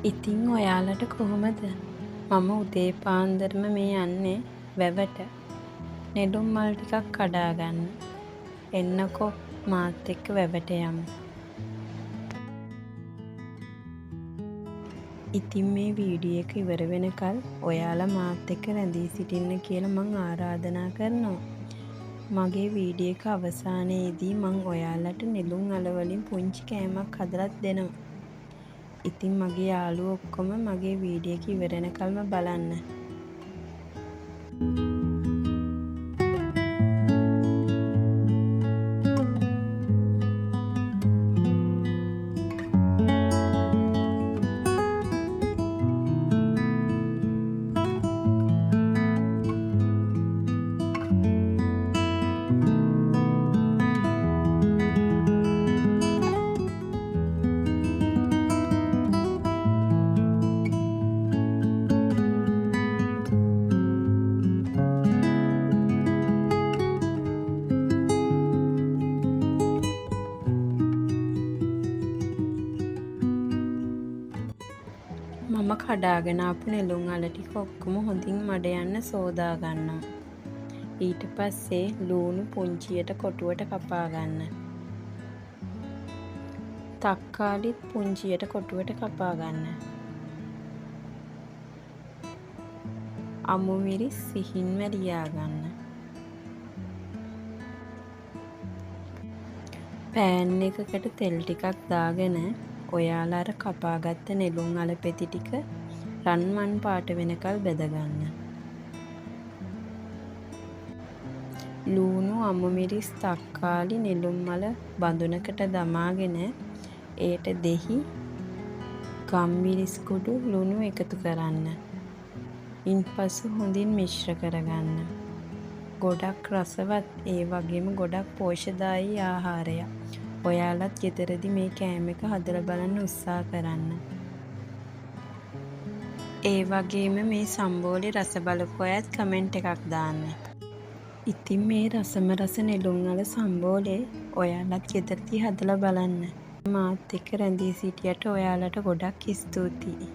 ඉතින් ඔයාලට කොහොමද? මම උදේ පාන්දරම මේ යන්නේ වැවට. නෙළුම් මල් ටිකක් කඩා ගන්න. එන්නකෝ මාත් එක්ක වැවට යමු. ඉතින් මේ වීඩියෝ එක ඉවර වෙනකල් ඔයාලා මාත් එක්ක රැඳී සිටින්න කියලා මං ආරාධනා කරනවා. මගේ වීඩියෝ එක අවසානයේදී මං ඔයාලට නෙළුම් අල වලින් පුංචි කෑමක් හදලා දෙනවා. ඉතින් මගේ යාළුවෝ ඔක්කොම මගේ වීඩියෝ එක ඉවර වෙනකල්ම බලන්න. මම කඩාගෙන ආපු නෙළුම් අල ටික ඔක්කොම හොඳින් මඩ යන්න සෝදා ගන්නවා. ඊට පස්සේ ලූණු පුංචියට කොටුවට කපා ගන්න. තක්කාලිත් පුංචියට කොටුවට කපා ගන්න. අමු මිරිස් සිහින්ම ලියා ගන්න. පෑන් එකකට තෙල් ටිකක් දාගෙන ඔයාලා අර කපාගත්ත නෙළුම් අල පෙති ටික රන්මන් පාට වෙනකල් බෙද ගන්න. ලූණු, අමු මිරිස්, තක්කාලි, නෙළුම් අල බඳුනකට දමාගෙන ඒට දෙහි, ගම්මිරිස් කුඩු, ලුණු එකතු කරන්න. ඉන්පසු හොඳින් මිශ්‍ර කරගන්න. ගොඩක් රසවත් ඒ වගේම ගොඩක් පෝෂ්‍යදායී ආහාරයක්. ඔයාලත් ගෙදරදී මේ කෑම එක හදලා බලන්න උත්සාහ කරන්න. ඒ වගේම මේ සම්බෝලේ රස බලපු අයත් කමෙන්ට් එකක් දාන්න. ඉතින් මේ රසම රස නෙළුම් අල සම්බෝලේ ඔයාලත් ගෙදරදී හදලා බලන්න. මාත් එක්ක රැඳී සිටියට ඔයාලට ගොඩක් ස්තුතියි.